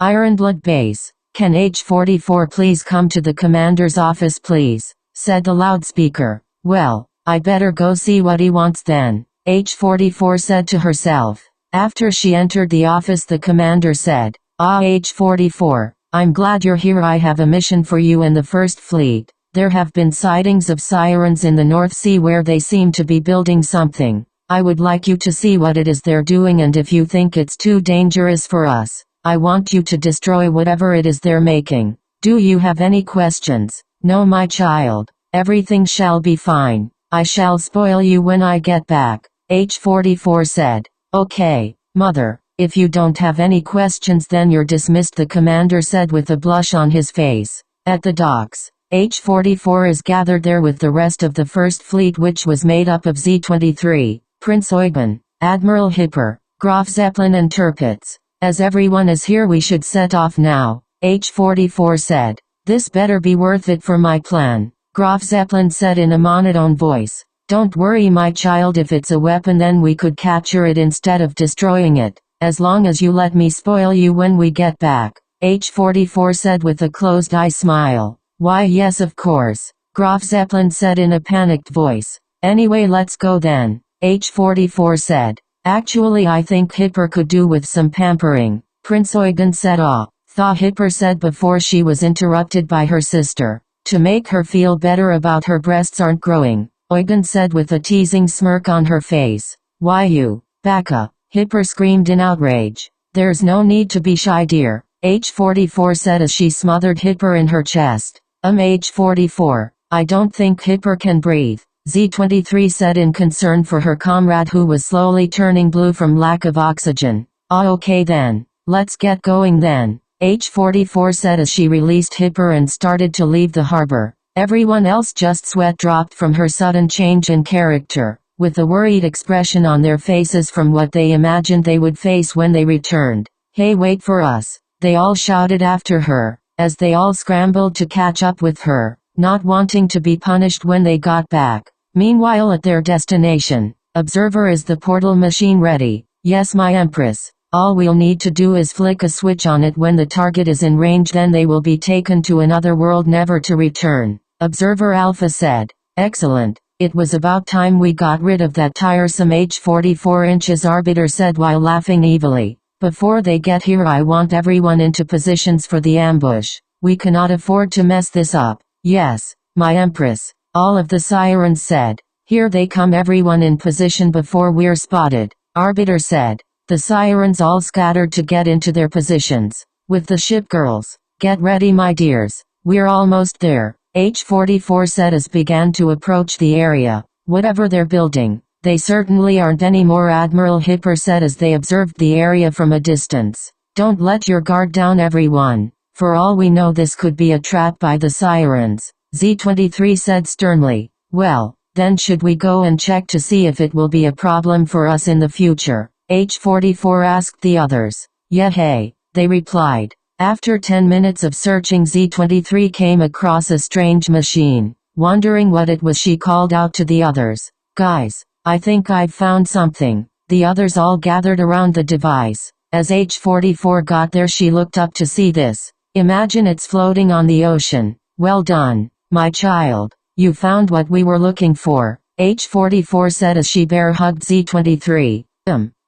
Ironblood Base. Can H-44 please come to the commander's office please? Said the loudspeaker. Well, I better go see what he wants then, H-44 said to herself. After she entered the office, the commander said, "Ah, H-44, I'm glad you're here. I have a mission for you and the First Fleet. There have been sightings of sirens in the North Sea where they seem to be building something. I would like you to see what it is they're doing, and if you think it's too dangerous for us, I want you to destroy whatever it is they're making. Do you have any questions?" "No, my child. Everything shall be fine. I shall spoil you when I get back," H-44 said. "Okay, mother, if you don't have any questions then you're dismissed," the commander said with a blush on his face. At the docks, H-44 is gathered there with the rest of the First Fleet, which was made up of Z-23, Prince Eugen, Admiral Hipper, Graf Zeppelin and Tirpitz. "As everyone is here we should set off now," H-44 said. "This better be worth it for my plan," Graf Zeppelin said in a monotone voice. "Don't worry my child, if it's a weapon then we could capture it instead of destroying it, as long as you let me spoil you when we get back," H-44 said with a closed-eye smile. "Why yes, of course," Graf Zeppelin said in a panicked voice. "Anyway, let's go then," H-44 said. "Actually I think Hipper could do with some pampering," Prince Eugen said. "Ah," Hipper said before she was interrupted by her sister. "To make her feel better about her breasts aren't growing," Eugen said with a teasing smirk on her face. "Why you, Baka," Hipper screamed in outrage. "There's no need to be shy dear," H-44 said as she smothered Hipper in her chest. H-44, I don't think Hipper can breathe," Z-23 said in concern for her comrade who was slowly turning blue from lack of oxygen. "Ah, okay then, let's get going then," H-44 said as she released Hipper and started to leave the harbor. Everyone else just sweat dropped from her sudden change in character, with a worried expression on their faces from what they imagined they would face when they returned. "Hey, wait for us," they all shouted after her, as they all scrambled to catch up with her, not wanting to be punished when they got back. Meanwhile at their destination, "Observer, is the portal machine ready?" "Yes, my Empress. All we'll need to do is flick a switch on it when the target is in range, then they will be taken to another world never to return," Observer Alpha said. "Excellent. It was about time we got rid of that tiresome H-44 inches," Arbiter said while laughing evilly. "Before they get here I want everyone into positions for the ambush. We cannot afford to mess this up." "Yes, my Empress," all of the sirens said. "Here they come, everyone in position before we're spotted," Arbiter said. The sirens all scattered to get into their positions. "With the ship girls, get ready my dears. We're almost there," H-44 said as began to approach the area. "Whatever they're building, they certainly aren't anymore," Admiral Hipper said as they observed the area from a distance. "Don't let your guard down everyone. For all we know this could be a trap by the sirens," Z-23 said sternly. "Well, then should we go and check to see if it will be a problem for us in the future?" H-44 asked the others. "Yeah, hey," they replied. After 10 minutes of searching, Z-23 came across a strange machine. Wondering what it was, she called out to the others. "Guys, I think I've found something." The others all gathered around the device. As H-44 got there, she looked up to see this. "Imagine it's floating on the ocean." "Well done, my child. You found what we were looking for," H-44 said as she bear hugged Z-23.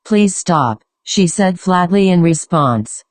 Please stop," she said flatly in response.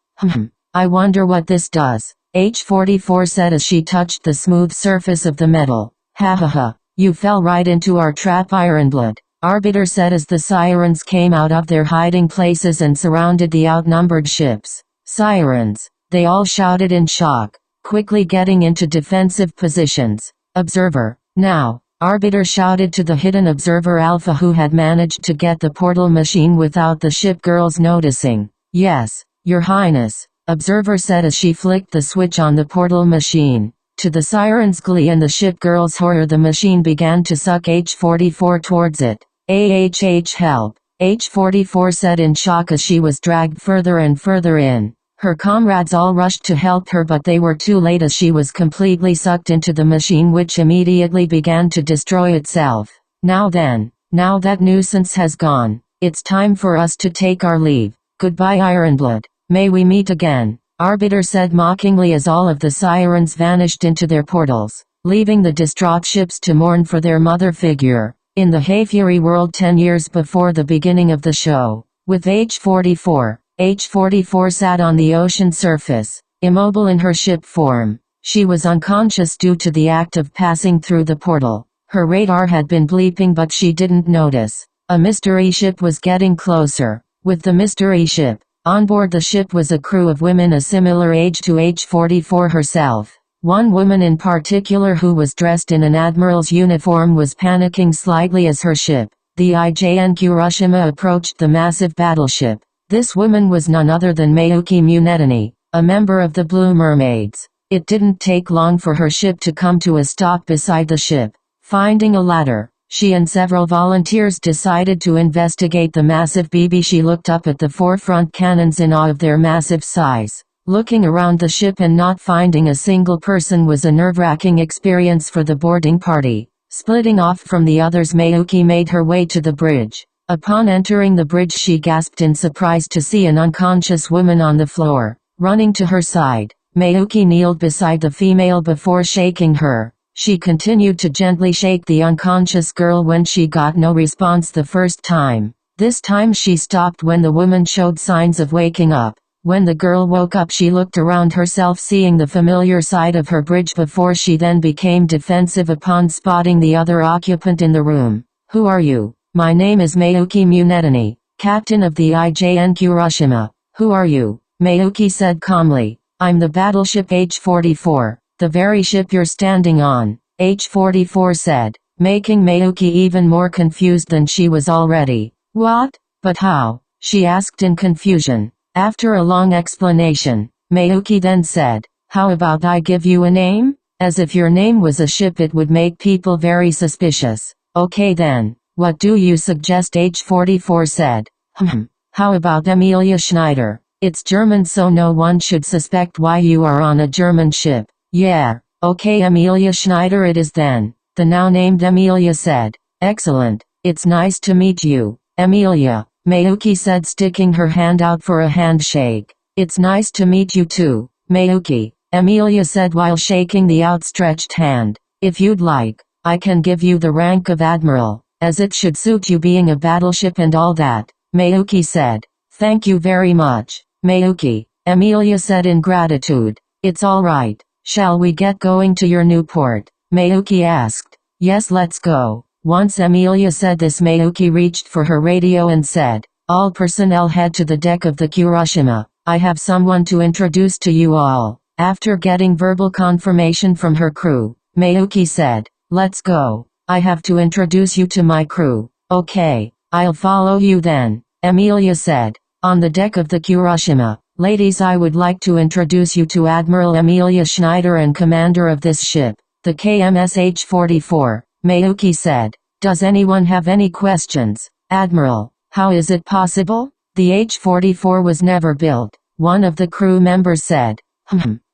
I wonder what this does," H-44 said as she touched the smooth surface of the metal. "Ha ha ha, you fell right into our trap, Ironblood," Arbiter said as the sirens came out of their hiding places and surrounded the outnumbered ships. "Sirens," they all shouted in shock, quickly getting into defensive positions. "Observer, now," Arbiter shouted to the hidden Observer Alpha, who had managed to get the portal machine without the ship girls noticing. "Yes, Your Highness," Observer said as she flicked the switch on the portal machine. To the sirens' glee and the ship girls' horror, the machine began to suck H-44 towards it. Help," H-44 said in shock as she was dragged further and further in. Her comrades all rushed to help her, but they were too late as she was completely sucked into the machine, which immediately began to destroy itself. "Now then, now that nuisance has gone, it's time for us to take our leave. Goodbye, Ironblood. May we meet again," Arbiter said mockingly as all of the sirens vanished into their portals, leaving the distraught ships to mourn for their mother figure. In the Haifuri world 10 years before the beginning of the show, with H-44, H-44 sat on the ocean surface, immobile in her ship form. She was unconscious due to the act of passing through the portal. Her radar had been bleeping but she didn't notice. A mystery ship was getting closer. With the mystery ship, on board the ship was a crew of women a similar age to H-44 herself. One woman in particular who was dressed in an admiral's uniform was panicking slightly as her ship, the IJN Hiroshima, approached the massive battleship. This woman was none other than Mayuki Munetani, a member of the Blue Mermaids. It didn't take long for her ship to come to a stop beside the ship. Finding a ladder, she and several volunteers decided to investigate the massive BB. She looked up at the forefront cannons in awe of their massive size. Looking around the ship and not finding a single person was a nerve-wracking experience for the boarding party. Splitting off from the others, Mayuki made her way to the bridge. Upon entering the bridge, she gasped in surprise to see an unconscious woman on the floor. Running to her side, Mayuki kneeled beside the female before shaking her. She continued to gently shake the unconscious girl when she got no response the first time. This time she stopped when the woman showed signs of waking up. When the girl woke up, she looked around herself, seeing the familiar side of her bridge before she then became defensive upon spotting the other occupant in the room. "Who are you?" "My name is Mayuki Munetani, captain of the IJN Hiroshima." "Who are you?" Mayuki said calmly. "I'm the battleship H-44, the very ship you're standing on," H-44 said, making Mayuki even more confused than she was already. "What? But how?" she asked in confusion. After a long explanation, Mayuki then said, "How about I give you a name? As if your name was a ship, it would make people very suspicious." "Okay then, what do you suggest?" H-44 said. How about Emilia Schneider? It's German, so no one should suspect why you are on a German ship." "Yeah, okay, Emilia Schneider it is then," the now named Emilia said. "Excellent, it's nice to meet you, Emilia," Mayuki said, sticking her hand out for a handshake. "It's nice to meet you too, Mayuki," Emilia said while shaking the outstretched hand. "If you'd like, I can give you the rank of admiral, as it should suit you being a battleship and all that," Mayuki said. "Thank you very much, Mayuki," Emilia said in gratitude. "It's all right. Shall we get going to your new port?" Mayuki asked. "Yes, let's go." Once Emilia said this, Mayuki reached for her radio and said, "All personnel head to the deck of the Hiroshima. I have someone to introduce to you all." After getting verbal confirmation from her crew, Mayuki said, "Let's go. I have to introduce you to my crew." "Okay, I'll follow you then," Emilia said. On the deck of the Hiroshima, "Ladies, I would like to introduce you to Admiral Emilia Schneider and commander of this ship, the KMS H-44, Mayuki said. "Does anyone have any questions?" "Admiral, how is it possible? The H-44 was never built," one of the crew members said.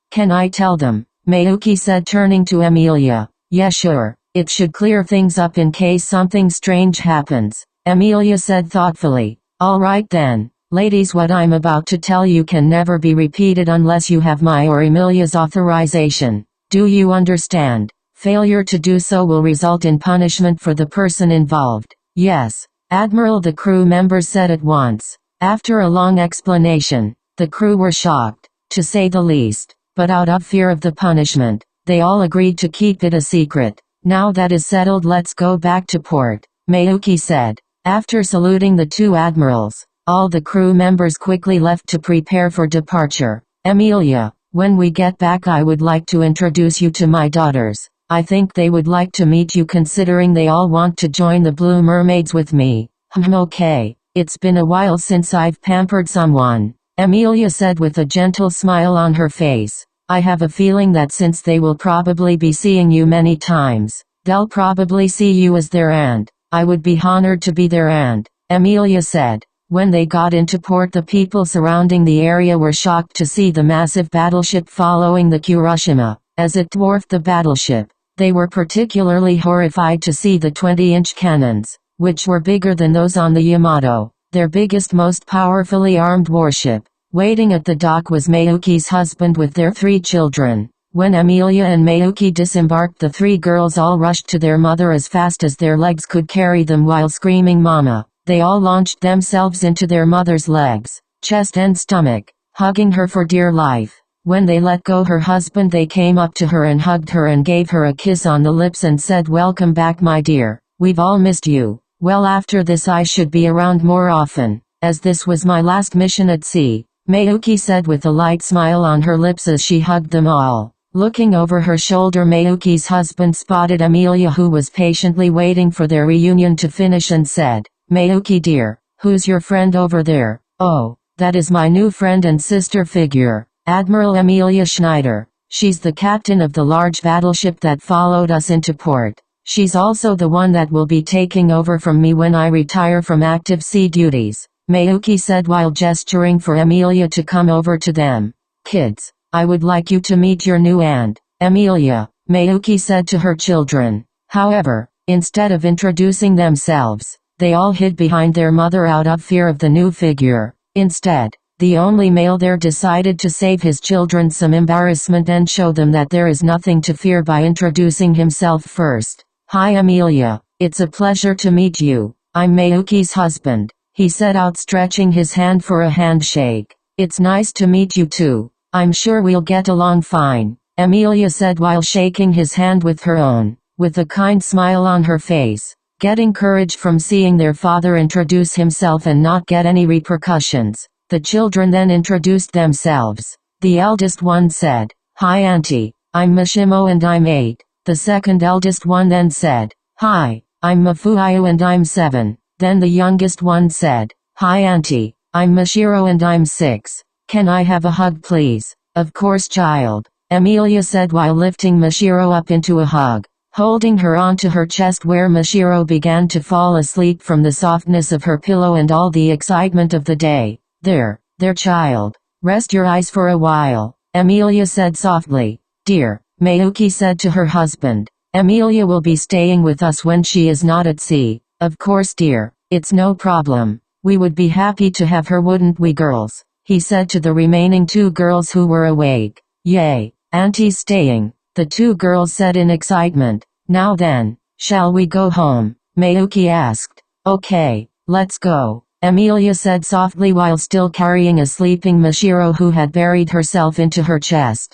Can I tell them?" Mayuki said, turning to Emilia. "Yeah, sure. It should clear things up in case something strange happens," Emilia said thoughtfully. "All right then. Ladies, what I'm about to tell you can never be repeated unless you have my or Emilia's authorization. Do you understand? Failure to do so will result in punishment for the person involved." "Yes, Admiral," the crew members said at once. After a long explanation, the crew were shocked, to say the least, but out of fear of the punishment, they all agreed to keep it a secret. "Now that is settled, let's go back to port," Mayuki said. After saluting the two admirals, all the crew members quickly left to prepare for departure. "Emilia, when we get back I would like to introduce you to my daughters. I think they would like to meet you considering they all want to join the Blue Mermaids with me." Okay, it's been a while since I've pampered someone," Emilia said with a gentle smile on her face. "I have a feeling that since they will probably be seeing you many times, they'll probably see you as their aunt. I would be honored to be their aunt," Emilia said. When they got into port, the people surrounding the area were shocked to see the massive battleship following the Hiroshima, as it dwarfed the battleship. They were particularly horrified to see the 20-inch cannons, which were bigger than those on the Yamato, their biggest, most powerfully armed warship. Waiting at the dock was Mayuki's husband with their 3 children. When Amelia and Mayuki disembarked, the 3 girls all rushed to their mother as fast as their legs could carry them while screaming "Mama." They all launched themselves into their mother's legs, chest and stomach, hugging her for dear life. When they let go her husband, they came up to her and hugged her and gave her a kiss on the lips and said, "Welcome back, my dear. We've all missed you. Well, after this I should be around more often, as this was my last mission at sea," Mayuki said with a light smile on her lips as she hugged them all. Looking over her shoulder, Mayuki's husband spotted Amelia, who was patiently waiting for their reunion to finish, and said, "Mayuki dear, who's your friend over there?" "Oh, that is my new friend and sister figure, Admiral Amelia Schneider. She's the captain of the large battleship that followed us into port. She's also the one that will be taking over from me when I retire from active sea duties," Mayuki said while gesturing for Amelia to come over to them. "Kids, I would like you to meet your new aunt, Amelia," Mayuki said to her children. However, instead of introducing themselves, they all hid behind their mother out of fear of the new figure. Instead, the only male there decided to save his children some embarrassment and show them that there is nothing to fear by introducing himself first. "Hi Amelia, it's a pleasure to meet you. I'm Mayuki's husband," he said, outstretching his hand for a handshake. "It's nice to meet you too. I'm sure we'll get along fine," Amelia said while shaking his hand with her own, with a kind smile on her face, getting courage from seeing their father introduce himself and not get any repercussions. The children then introduced themselves. The eldest one said, "Hi Auntie, I'm Mishimo and I'm 8. The second eldest one then said, "Hi, I'm Mafuayu and I'm 7. Then the youngest one said, "Hi Auntie, I'm Mashiro and I'm 6. Can I have a hug please?" "Of course child," Amelia said while lifting Mashiro up into a hug, holding her onto her chest, where Mashiro began to fall asleep from the softness of her pillow and all the excitement of the day. There child. Rest your eyes for a while," Amelia said softly. "Dear," Mayuki said to her husband, "Amelia will be staying with us when she is not at sea." "Of course dear, it's no problem. We would be happy to have her, wouldn't we girls?" he said to the remaining 2 girls who were awake. "Yay, Auntie's staying," the 2 girls said in excitement. "Now then, shall we go home?" Mayuki asked. "Okay, let's go," Amelia said softly while still carrying a sleeping Mashiro who had buried herself into her chest.